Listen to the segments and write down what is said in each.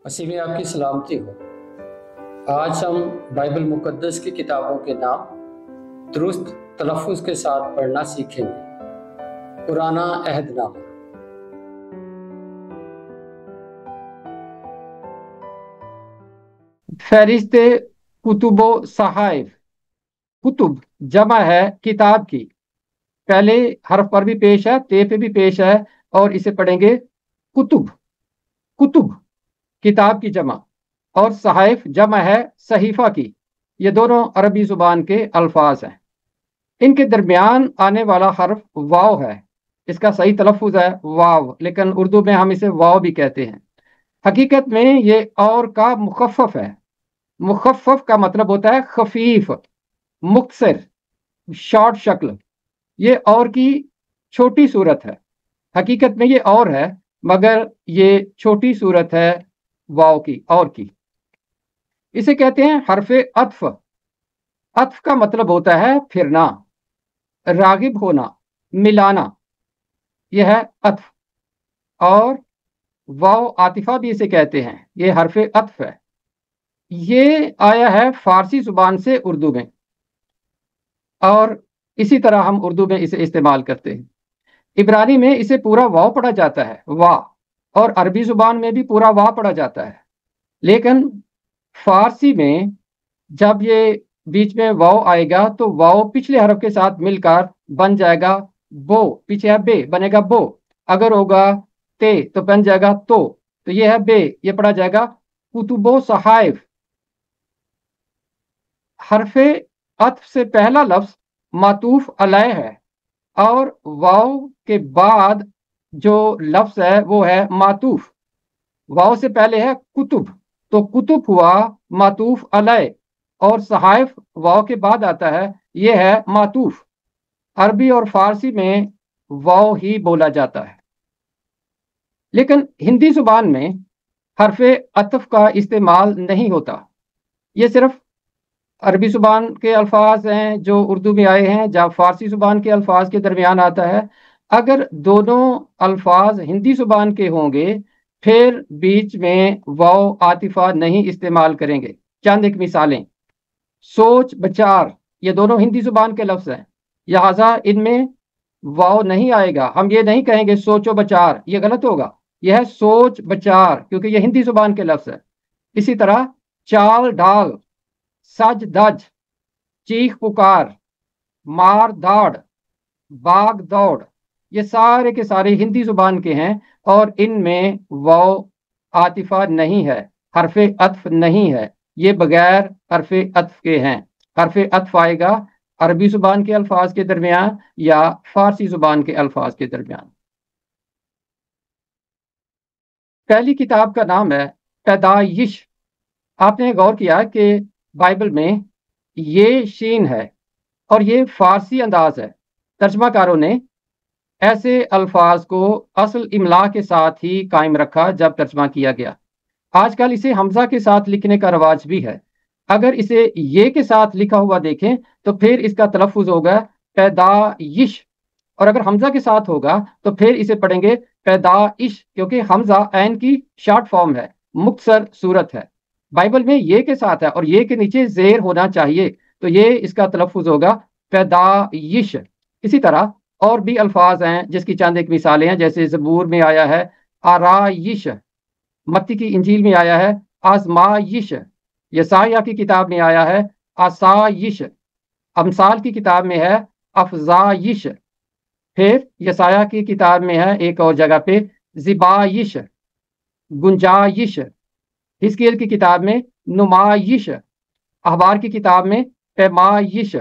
مسیح میں آپ کی سلامتی ہو۔ آج ہم بائبل مقدس کی کتابوں کے نام درست تلفظ کے ساتھ پڑھنا سیکھیں گے۔ پرانا عہد نامہ۔ فہرست کتب و صحائف۔ کتب جمع ہے کتاب کی، پہلے حرف پر بھی پیش ہے، تے پہ بھی پیش ہے، اور اسے پڑھیں گے کتب۔ کتب کتاب کی جمع، اور صحائف جمع ہے صحیفہ کی۔ یہ دونوں عربی زبان کے الفاظ ہیں۔ ان کے درمیان آنے والا حرف واو ہے۔ اس کا صحیح تلفظ ہے واو، لیکن اردو میں ہم اسے واو بھی کہتے ہیں۔ حقیقت میں یہ اور کا مخفف ہے۔ مخفف کا مطلب ہوتا ہے خفیف، مختصر، شارٹ شکل۔ یہ اور کی چھوٹی صورت ہے۔ حقیقت میں یہ اور ہے، مگر یہ چھوٹی صورت ہے واو کی، اور کی۔ اسے کہتے ہیں حرف عطف۔ عطف کا مطلب ہوتا ہے پھرنا، راغب ہونا، ملانا، یہ ہے عطف۔ اور واو عاطفہ بھی اسے کہتے ہیں، یہ حرف عطف ہے۔ یہ آیا ہے فارسی زبان سے اردو میں، اور اسی طرح ہم اردو میں اسے استعمال کرتے ہیں۔ عبرانی میں اسے پورا واو پڑھا جاتا ہے، وا، اور عربی زبان میں بھی پورا وا پڑھا جاتا ہے۔ لیکن فارسی میں جب یہ بیچ میں واو آئے گا تو واو پچھلے حرف کے ساتھ مل کر بن جائے گا بو، پیچھے ہے بے، بنے گا بو۔ اگر ہوگا تے تو بن جائے گا تو یہ ہے بے، یہ پڑھا جائے گا کتب و صحائف۔ حرف عطف سے پہلا لفظ معطوف علیہ ہے، اور واو کے بعد جو لفظ ہے وہ ہے معطوف۔ واو سے پہلے ہے کتب، تو کتب ہوا معطوف علیہ، اور صحائف واو کے بعد آتا ہے، یہ ہے معطوف۔ عربی اور فارسی میں واو ہی بولا جاتا ہے، لیکن ہندی زبان میں حرف عطف کا استعمال نہیں ہوتا۔ یہ صرف عربی زبان کے الفاظ ہیں جو اردو میں آئے ہیں، جب فارسی زبان کے الفاظ کے درمیان آتا ہے۔ اگر دونوں الفاظ ہندی زبان کے ہوں گے پھر بیچ میں واو عاطفہ نہیں استعمال کریں گے۔ چند ایک مثالیں: سوچ بچار، یہ دونوں ہندی زبان کے لفظ ہیں، لہذا ان میں واو نہیں آئے گا۔ ہم یہ نہیں کہیں گے سوچو بچار، یہ غلط ہوگا۔ یہ ہے سوچ بچار، کیونکہ یہ ہندی زبان کے لفظ ہے۔ اسی طرح چال ڈال، سج دج، چیخ پکار، مار داڑ، باغ دوڑ، یہ سارے کے سارے ہندی زبان کے ہیں، اور ان میں واو عاطفہ نہیں ہے، حرف عطف نہیں ہے، یہ بغیر حرف عطف کے ہیں۔ حرف عطف آئے گا عربی زبان کے الفاظ کے درمیان یا فارسی زبان کے الفاظ کے درمیان۔ پہلی کتاب کا نام ہے پیدائش۔ آپ نے غور کیا کہ بائبل میں یہ شین ہے، اور یہ فارسی انداز ہے۔ ترجمہ کاروں نے ایسے الفاظ کو اصل املا کے ساتھ ہی قائم رکھا جب ترجمہ کیا گیا۔ آج کل اسے حمزہ کے ساتھ لکھنے کا رواج بھی ہے۔ اگر اسے یہ کے ساتھ لکھا ہوا دیکھیں تو پھر اس کا تلفظ ہوگا پیدائش، اور اگر حمزہ کے ساتھ ہوگا تو پھر اسے پڑھیں گے پیدائش، کیونکہ حمزہ عین کی شارٹ فارم ہے، مختصر صورت ہے۔ بائبل میں یہ کے ساتھ ہے اور یہ کے نیچے زیر ہونا چاہیے، تو یہ اس کا تلفظ ہوگا پیدائش۔ اسی طرح اور بھی الفاظ ہیں جس کی چند ایک مثالیں ہیں، جیسے زبور میں آیا ہے آرائش، متی کی انجیل میں آیا ہے آزمائش، یسایہ کی کتاب میں آیا ہے آسائش، امثال کی کتاب میں ہے افزائش، پھر یسایہ کی کتاب میں ہے ایک اور جگہ پہ زبائش، گنجائش، حزقیل کی کتاب میں نمائش، احبار کی کتاب میں پیمائش۔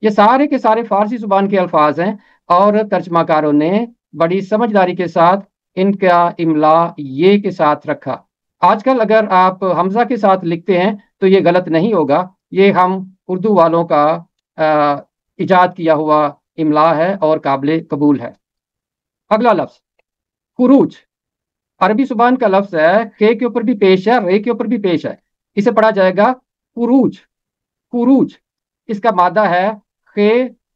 یہ سارے کے سارے فارسی زبان کے الفاظ ہیں، اور ترجمہ کاروں نے بڑی سمجھداری کے ساتھ ان کا املا یہ کے ساتھ رکھا۔ آج کل اگر آپ حمزہ کے ساتھ لکھتے ہیں تو یہ غلط نہیں ہوگا، یہ ہم اردو والوں کا ایجاد کیا ہوا املا ہے اور قابل قبول ہے۔ اگلا لفظ خروج، عربی زبان کا لفظ ہے، کے اوپر بھی پیش ہے، رے کے اوپر بھی پیش ہے۔ اسے پڑھا جائے گا خروج، خروج۔ اس کا مادہ ہے خے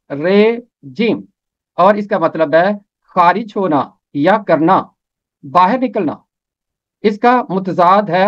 رے جیم، اور اس کا مطلب ہے خارج ہونا یا کرنا، باہر نکلنا۔ اس کا متضاد ہے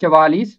44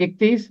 31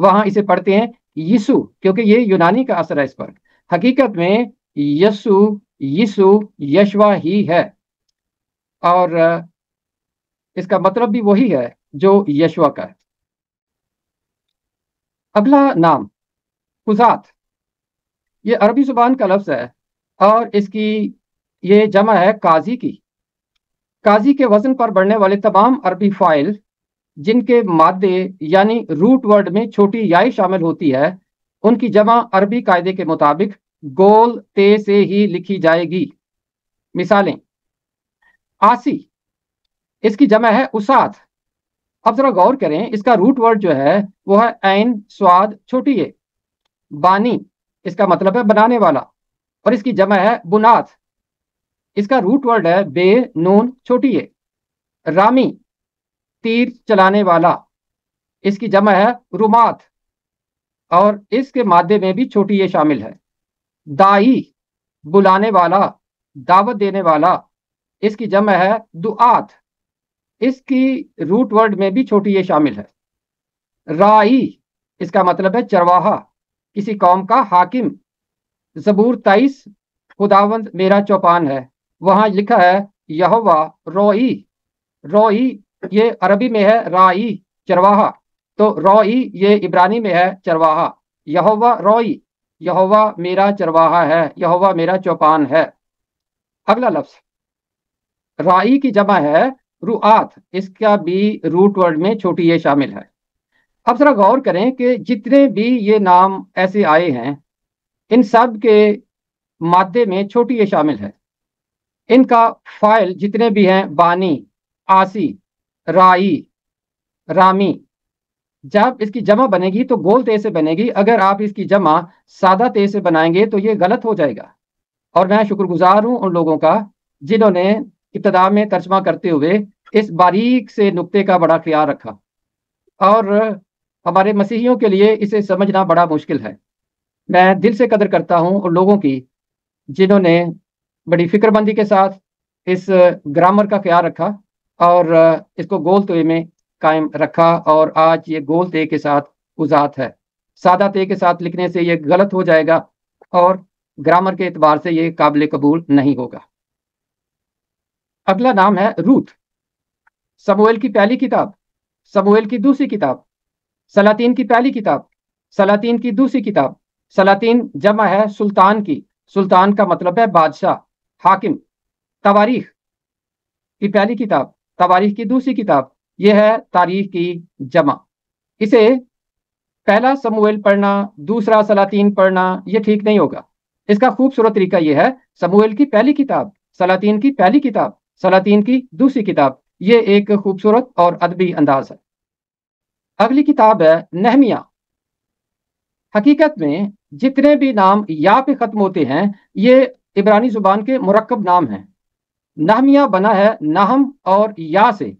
وہاں اسے پڑھتے ہیں یسو، کیونکہ یہ یونانی کا اثر ہے اس پر۔ حقیقت میں یسو یشوا ہی ہے، اور اس کا مطلب بھی وہی ہے جو یشوا کا ہے۔ اگلا نام قضات، یہ عربی زبان کا لفظ ہے اور اس کی یہ جمع ہے قاضی کی۔ قاضی کے وزن پر بڑھنے والے تمام عربی فائل جن کے مادے یعنی روٹ ورڈ میں چھوٹی یائی شامل ہوتی ہے، ان کی جمع عربی قاعدے کے مطابق گول تے سے ہی لکھی جائے گی۔ مثالیں: آسی، اس کی جمع ہے اسات۔ اب ذرا غور کریں، اس کا روٹ ورڈ جو ہے وہ ہے عین سواد چھوٹی ہے۔ بانی، اس کا مطلب ہے بنانے والا، اور اس کی جمع ہے بنات۔ اس کا روٹ ورڈ ہے بے نون چھوٹی ہے۔ رامی، تیر چلانے والا، اس کی جمع ہے رمات، اور اس کے مادے میں بھی چھوٹی یہ شامل ہے۔ دائی، بلانے والا، دعوت دینے والا، اس کی جمع ہے دعات، اس کی روٹ ورڈ میں بھی چھوٹی یہ شامل ہے۔ رائی، اس کا مطلب ہے چرواہا، کسی قوم کا حاکم۔ زبور 23 خداوند میرا چوپان ہے، وہاں لکھا ہے یہوہ روئی۔ روئی یہ عربی میں ہے رائی، چرواہا، تو روئی یہ عبرانی میں ہے چرواہا۔ یہوہ روئی، یہوہ میرا چرواہا ہے، یہوہ میرا چوپان ہے۔ اگلا لفظ رائی کی جمع ہے رعات، اس کا بھی روٹ ورڈ میں چھوٹی یہ شامل ہے۔ اب ذرا غور کریں کہ جتنے بھی یہ نام ایسے آئے ہیں، ان سب کے مادے میں چھوٹی یہ شامل ہے۔ ان کا فائل جتنے بھی ہیں، بانی، آسی، رائی، رامی، جب اس کی جمع بنے گی تو گول تے سے بنے گی۔ اگر آپ اس کی جمع سادہ تے سے بنائیں گے تو یہ غلط ہو جائے گا۔ اور میں شکر گزار ہوں ان لوگوں کا جنہوں نے ابتدا میں ترجمہ کرتے ہوئے اس باریک سے نقطے کا بڑا خیال رکھا، اور ہمارے مسیحیوں کے لیے اسے سمجھنا بڑا مشکل ہے۔ میں دل سے قدر کرتا ہوں ان لوگوں کی جنہوں نے بڑی فکر مندی کے ساتھ اس گرامر کا خیال رکھا اور اس کو گول تے میں قائم رکھا، اور آج یہ گول تے کے ساتھ قضات ہے۔ سادہ تے کے ساتھ لکھنے سے یہ غلط ہو جائے گا اور گرامر کے اعتبار سے یہ قابل قبول نہیں ہوگا۔ اگلا نام ہے روت۔ سموئیل کی پہلی کتاب، سموئیل کی دوسری کتاب، سلاطین کی پہلی کتاب، سلاطین کی دوسری کتاب۔ سلاطین جمع ہے سلطان کی، سلطان کا مطلب ہے بادشاہ، حاکم۔ تواریخ کی پہلی کتاب، تواریخ کی دوسری کتاب، یہ ہے تاریخ کی جمع۔ اسے پہلا سموئیل پڑھنا، دوسرا سلاطین پڑھنا یہ ٹھیک نہیں ہوگا۔ اس کا خوبصورت طریقہ یہ ہے سموئیل کی پہلی کتاب، سلاطین کی پہلی کتاب، سلاطین کی دوسری کتاب۔ یہ ایک خوبصورت اور ادبی انداز ہے۔ اگلی کتاب ہے نہمیہ۔ حقیقت میں جتنے بھی نام یا پہ ختم ہوتے ہیں یہ عبرانی زبان کے مرکب نام ہیں۔ نہمیہ بنا ہے نہم اور یا سے۔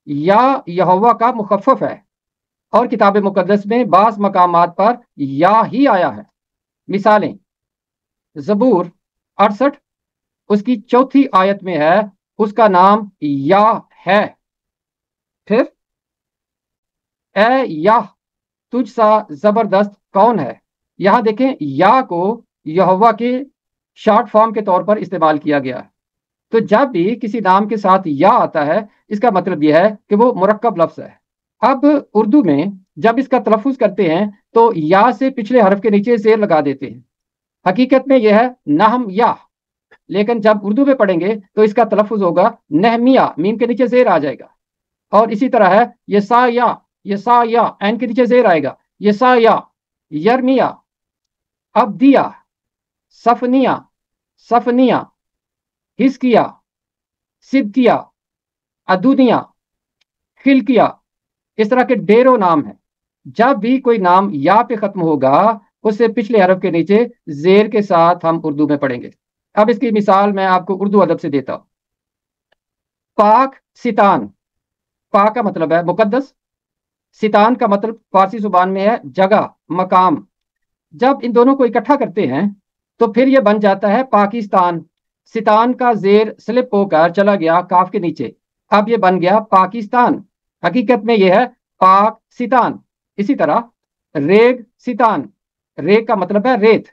یا یہوہ کا مخفف ہے، اور کتاب مقدس میں بعض مقامات پر یا ہی آیا ہے۔ مثالیں: زبور 68 اس کی 4 آیت میں ہے، اس کا نام یا ہے۔ پھر اے یا تجھ سا زبردست کون ہے، یہاں دیکھیں یا کو یہوہ کے شارٹ فارم کے طور پر استعمال کیا گیا ہے۔ تو جب بھی کسی نام کے ساتھ یا آتا ہے اس کا مطلب یہ ہے کہ وہ مرکب لفظ ہے۔ اب اردو میں جب اس کا تلفظ کرتے ہیں تو یا سے پچھلے حرف کے نیچے زیر لگا دیتے ہیں۔ حقیقت میں یہ ہے نہم یا، لیکن جب اردو میں پڑھیں گے تو اس کا تلفظ ہوگا نہمیہ، میم کے نیچے زیر آ جائے گا۔ اور اسی طرح ہے یسایا، یسایا عین کے نیچے زیر آئے گا، یسایا۔ یرمیہ، ابدیہ، صفنیہ، صفنیہ، حزقیہ، صدقیہ، ادونیہ، خلقیہ، اس طرح کے ڈیروں نام ہیں۔ جب بھی کوئی نام یا پہ ختم ہوگا اس سے پچھلے حرف کے نیچے زیر کے ساتھ ہم اردو میں پڑھیں گے۔ اب اس کی مثال میں آپ کو اردو ادب سے دیتا ہوں۔ پاک ستان، پاک کا مطلب ہے مقدس، ستان کا مطلب فارسی زبان میں ہے جگہ، مقام۔ جب ان دونوں کو اکٹھا کرتے ہیں تو پھر یہ بن جاتا ہے پاکستان۔ ستان کا زیر سلپ ہو کر چلا گیا کاف کے نیچے، اب یہ بن گیا پاکستان۔ حقیقت میں یہ ہے پاک ستان۔ اسی طرح ریگ ستان، ریگ کا مطلب ہے ریت،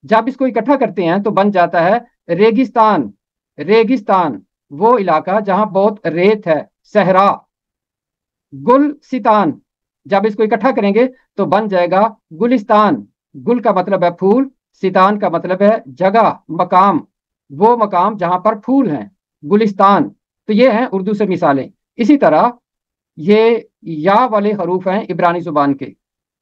جب اس کو اکٹھا کرتے ہیں تو بن جاتا ہے ریگستان، ریگستان وہ علاقہ جہاں بہت ریت ہے، صحرا۔ گل ستان، جب اس کو اکٹھا کریں گے تو بن جائے گا گلستان، گل کا مطلب ہے پھول، ستان کا مطلب ہے جگہ، مقام، وہ مقام جہاں پر پھول ہیں، گلستان۔ تو یہ ہیں اردو سے مثالیں۔ اسی طرح یہ یا والے حروف ہیں عبرانی زبان کے،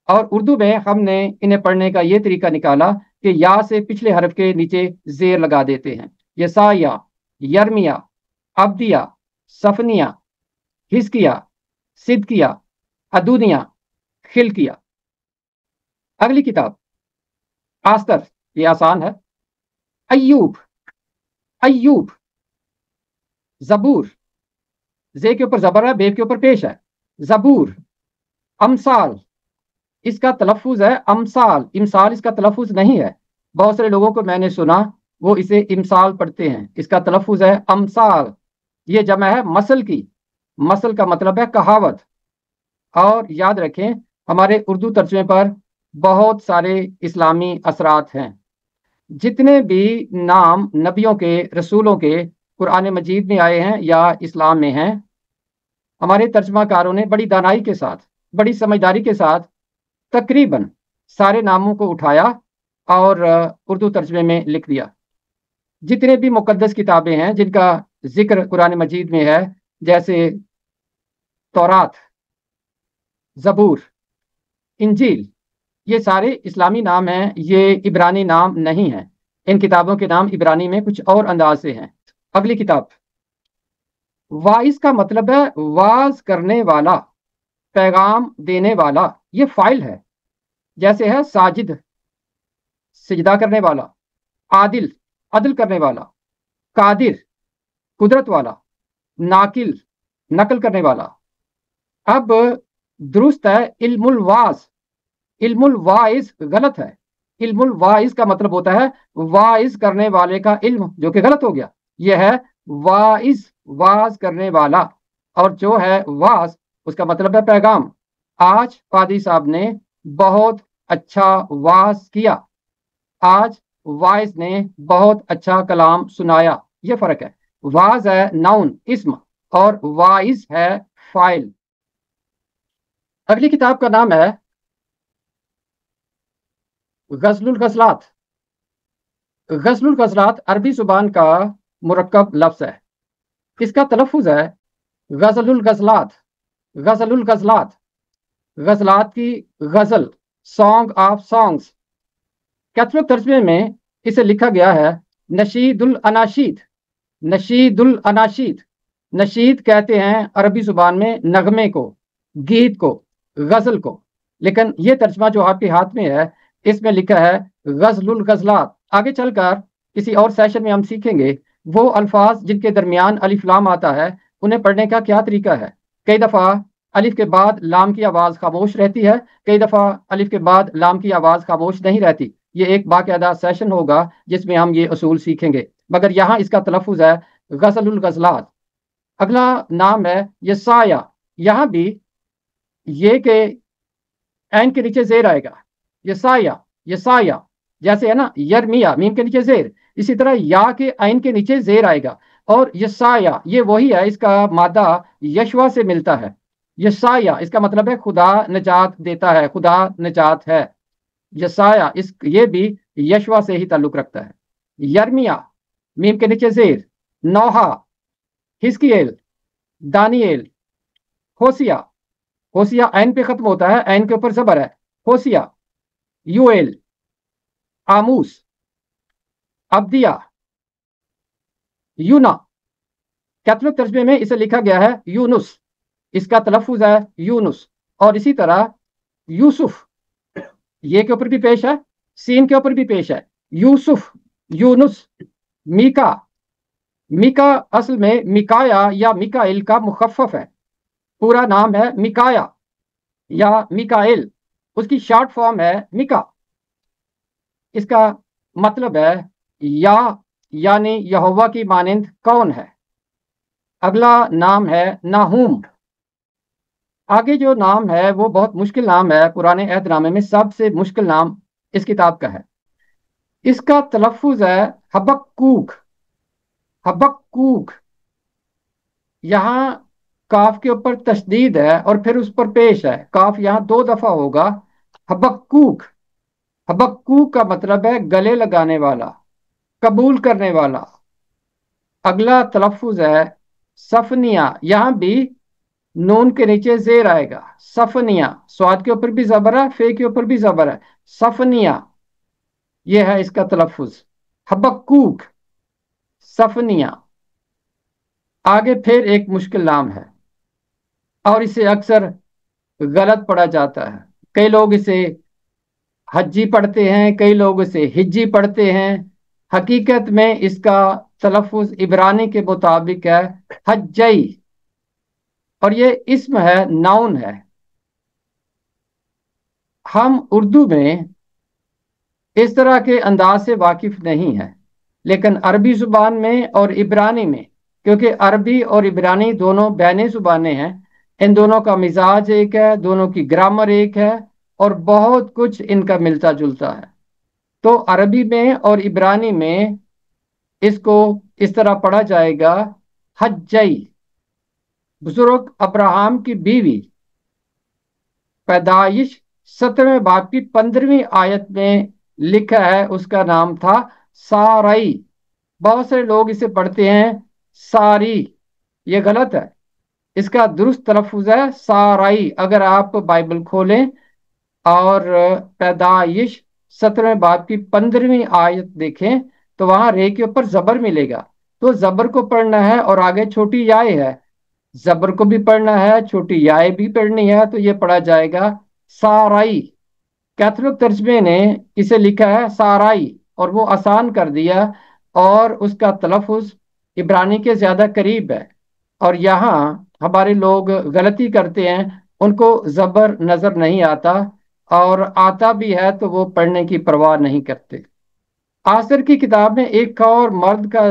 اور اردو میں ہم نے انہیں پڑھنے کا یہ طریقہ نکالا کہ یا سے پچھلے حرف کے نیچے زیر لگا دیتے ہیں۔ یسایا، یرمیا، عبدیہ، صفنیہ، حزقیہ، صدقیہ، ادونیہ، خلقیہ۔ اگلی کتاب آستر، یہ آسان ہے۔ ایوب، ایوب۔ زبور، زے کے اوپر زبر ہے، بے کے اوپر پیش ہے، زبور۔ امثال، اس کا تلفظ ہے امثال، امثال اس کا تلفظ نہیں ہے، بہت سارے لوگوں کو میں نے سنا وہ اسے امثال پڑھتے ہیں، اس کا تلفظ ہے امثال۔ یہ جمع ہے مثل کی، مثل کا مطلب ہے کہاوت۔ اور یاد رکھیں ہمارے اردو ترجمے پر بہت سارے اسلامی اثرات ہیں، جتنے بھی نام نبیوں کے، رسولوں کے قرآن مجید میں آئے ہیں یا اسلام میں ہیں، ہمارے ترجمہ کاروں نے بڑی دانائی کے ساتھ، بڑی سمجھداری کے ساتھ تقریباً سارے ناموں کو اٹھایا اور اردو ترجمے میں لکھ دیا۔ جتنے بھی مقدس کتابیں ہیں جن کا ذکر قرآن مجید میں ہے، جیسے تورات، زبور، انجیل، یہ سارے اسلامی نام ہیں، یہ عبرانی نام نہیں ہیں۔ ان کتابوں کے نام عبرانی میں کچھ اور انداز سے ہیں۔ اگلی کتاب واعظ کا مطلب ہے واز کرنے والا، پیغام دینے والا، یہ فاعل ہے، جیسے ہے ساجد، سجدہ کرنے والا، عادل، عدل کرنے والا، قادر، قدرت والا، ناقل، نقل کرنے والا۔ اب درست ہے علم الواعظ، علم الواعظ غلط ہے۔ علم الواعظ کا مطلب ہوتا ہے واعظ کرنے والے کا علم، جو کہ غلط ہو گیا۔ یہ ہے واعظ، واعظ کرنے والا، اور جو ہے واعظ اس کا مطلب ہے پیغام۔ آج پادری صاحب نے بہت اچھا واعظ کیا، آج واعظ نے بہت اچھا کلام سنایا، یہ فرق ہے۔ واعظ ہے ناؤن، اسم، اور واعظ ہے فاعل۔ اگلی کتاب کا نام ہے غزل الغزلات۔ غزل الغزلات عربی زبان کا مرکب لفظ ہے، اس کا تلفظ ہے غزل الغزلات، غزل الغزلات، غزلات کی غزل، سانگ آف سانگز۔ کیتھولک ترجمے میں اسے لکھا گیا ہے نشید الاناشید، نشید الاناشید۔ نشید کہتے ہیں عربی زبان میں نغمے کو، گیت کو، غزل کو، لیکن یہ ترجمہ جو آپ کے ہاتھ میں ہے اس میں لکھا ہے غزل الغزلات۔ آگے چل کر کسی اور سیشن میں ہم سیکھیں گے وہ الفاظ جن کے درمیان الف لام آتا ہے انہیں پڑھنے کا کیا طریقہ ہے۔ کئی دفعہ الف کے بعد لام کی آواز خاموش رہتی ہے، کئی دفعہ الف کے بعد لام کی آواز خاموش نہیں رہتی۔ یہ ایک باقاعدہ سیشن ہوگا جس میں ہم یہ اصول سیکھیں گے، مگر یہاں اس کا تلفظ ہے غزل الغزلات۔ اگلا نام ہے یسایہ، یہاں بھی یہ کہ عین کے نیچے زیر آئے گا، یسایہ، یسایہ، جیسے ہے نا یرمیا، میم کے نیچے زیر، اسی طرح یا کے عین کے نیچے زیر آئے گا۔ اور یسایہ یہ وہی ہے، اس کا مادہ یشوا سے ملتا ہے۔ یسایہ اس کا مطلب ہے خدا نجات دیتا ہے، خدا نجات ہے۔ یسایہ یہ بھی یشوا سے ہی تعلق رکھتا ہے۔ یرمیا میم کے نیچے زیر، نوحہ، حزقییل، دانییل، ہوسیہ، ہوسیہ عین پہ ختم ہوتا ہے، عین کے اوپر زبر ہے، ہوسیہ، یویل، آموس، عبدیہ، یونا۔ کیتھولک ترجمے میں اسے لکھا گیا ہے یونس، اس کا تلفظ ہے یونس۔ اور اسی طرح یوسف، یہ کے اوپر بھی پیش ہے، سین کے اوپر بھی پیش ہے، یوسف، یونس۔ میکا، میکا اصل میں میکایا یا میکائیل کا مخفف ہے، پورا نام ہے میکایا یا میکائیل، اس کی شارٹ فارم ہے میکا۔ اس کا مطلب ہے یا یعنی یہوہ کی مانند کون ہے۔ اگلا نام ہے ناہوم، آگے جو نام ہے وہ بہت مشکل نام ہے، پرانے عہد نامے میں سب سے مشکل نام اس کتاب کا ہے۔ اس کا تلفظ ہے حبقوق، حبقوق۔ یہاں کاف کے اوپر تشدید ہے اور پھر اس پر پیش ہے، کاف یہاں 2 دفعہ ہوگا۔ حبقوق، حبقوق کا مطلب ہے گلے لگانے والا، قبول کرنے والا۔ اگلا تلفظ ہے صفنیہ، یہاں بھی نون کے نیچے زیر آئے گا، صفنیہ، سواد کے اوپر بھی زبر ہے، فے کے اوپر بھی زبر ہے، صفنیہ، یہ ہے اس کا تلفظ، حبقوق، صفنیہ۔ آگے پھر ایک مشکل نام ہے اور اسے اکثر غلط پڑھا جاتا ہے، کئی لوگ اسے حجی پڑھتے ہیں، کئی لوگ اسے ہجی پڑھتے ہیں۔ حقیقت میں اس کا تلفظ عبرانی کے مطابق ہے حجی، اور یہ اسم ہے، ناؤن ہے۔ ہم اردو میں اس طرح کے انداز سے واقف نہیں ہیں، لیکن عربی زبان میں اور عبرانی میں، کیونکہ عربی اور عبرانی دونوں بینی زبانیں ہیں، ان دونوں کا مزاج ایک ہے، دونوں کی گرامر ایک ہے، اور بہت کچھ ان کا ملتا جلتا ہے۔ تو عربی میں اور عبرانی میں اس کو اس طرح پڑھا جائے گا حجی۔ بزرگ ابراہم کی بیوی، پیدائش 17ویں باب کی 15ویں آیت میں لکھا ہے، اس کا نام تھا سارائی۔ بہت سے لوگ اسے پڑھتے ہیں ساری، یہ غلط ہے، اس کا درست تلفظ ہے سارائی۔ اگر آپ بائبل کھولیں اور پیدائش 17ویں باب کی 15ویں آیت دیکھیں تو وہاں رے کے اوپر زبر ملے گا، تو زبر کو پڑھنا ہے اور آگے چھوٹی یائے ہے، زبر کو بھی پڑھنا ہے، چھوٹی یائے بھی پڑھنی ہے، تو یہ پڑھا جائے گا سارائی۔ کیتھولک ترجمے نے اسے لکھا ہے سارائی اور وہ آسان کر دیا، اور اس کا تلفظ عبرانی کے زیادہ قریب ہے، اور یہاں ہمارے لوگ غلطی کرتے ہیں، ان کو زبر نظر نہیں آتا، اور آتا بھی ہے تو وہ پڑھنے کی پرواہ نہیں کرتے۔ آخر کی کتاب میں ایک اور مرد کا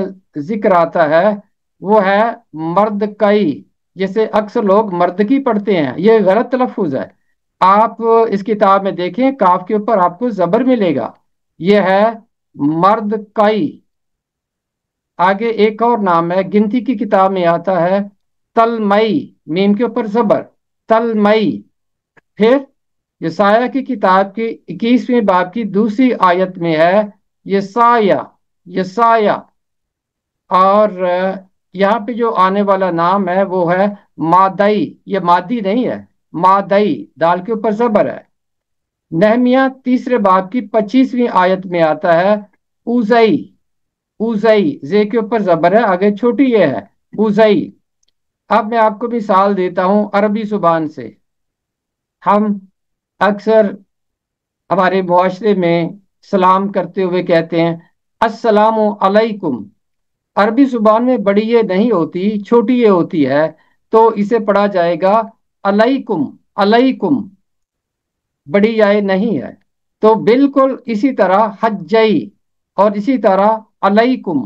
ذکر آتا ہے، وہ ہے مرد کئی، جسے اکثر لوگ مردکی پڑھتے ہیں، یہ غلط تلفظ ہے۔ آپ اس کتاب میں دیکھیں، کاف کے اوپر آپ کو زبر ملے گا، یہ ہے مرد کئی۔ آگے ایک اور نام ہے، گنتی کی کتاب میں آتا ہے تلمئی، میم کے اوپر زبر، تلمئی۔ پھر یسایہ کی کتاب کی 21ویں باب کی 2 آیت میں ہے یسایہ، یسایہ۔ اور یہاں پہ جو آنے والا نام ہے وہ ہے مادئی، یہ مادی نہیں ہے، مادئی، دال کے اوپر زبر ہے۔ نہمیہ 3 باب کی 25ویں آیت میں آتا ہے اوزئی، اوزئی، زے کے اوپر زبر ہے، آگے چھوٹی یہ ہے، اوزئی۔ اب میں آپ کو مثال دیتا ہوں عربی زبان سے۔ ہم اکثر ہمارے معاشرے میں سلام کرتے ہوئے کہتے ہیں السلام علیکم، عربی زبان میں بڑی یہ نہیں ہوتی، چھوٹی یہ ہوتی ہے، تو اسے پڑھا جائے گا علیکم، علیکم، بڑی یہ نہیں ہے۔ تو بالکل اسی طرح حجئی اور اسی طرح علیکم،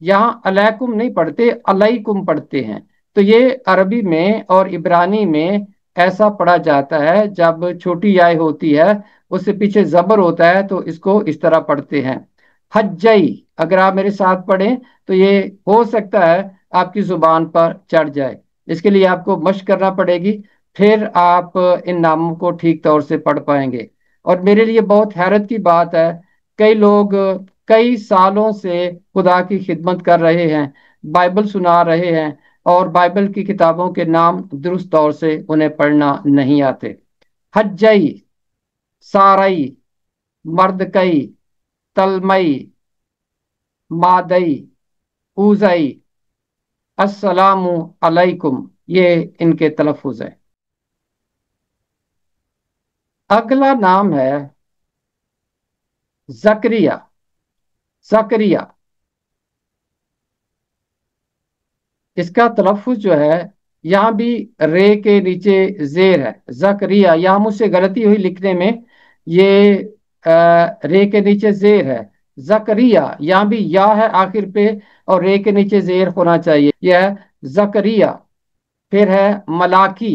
یہاں علیکم نہیں پڑھتے، علیکم پڑھتے ہیں۔ تو یہ عربی میں اور عبرانی میں ایسا پڑھا جاتا ہے، جب چھوٹی یائے ہوتی ہے اس سے پیچھے زبر ہوتا ہے تو اس کو اس طرح پڑھتے ہیں حجئی۔ اگر آپ میرے ساتھ پڑھیں تو یہ ہو سکتا ہے آپ کی زبان پر چڑھ جائے، اس کے لیے آپ کو مشق کرنا پڑے گی، پھر آپ ان ناموں کو ٹھیک طور سے پڑھ پائیں گے۔ اور میرے لیے بہت حیرت کی بات ہے، کئی لوگ کئی سالوں سے خدا کی خدمت کر رہے ہیں، بائبل سنا رہے ہیں، اور بائبل کی کتابوں کے نام درست طور سے انہیں پڑھنا نہیں آتے۔ حجئی، سارئی، مردکئی، تلمئی، مادئی، اوزئی، السلام علیکم، یہ ان کے تلفظ ہے۔ اگلا نام ہے زکریا، زکریا۔ اس کا تلفظ جو ہے یہاں بھی رے کے نیچے زیر ہے، زکریا، یہاں مجھ سے غلطی ہوئی لکھنے میں، یہ رے کے نیچے زیر ہے، زکریا، یہاں بھی یا ہے آخر پہ اور رے کے نیچے زیر ہونا چاہیے، یہ ہے زکریا۔ پھر ہے ملاکی،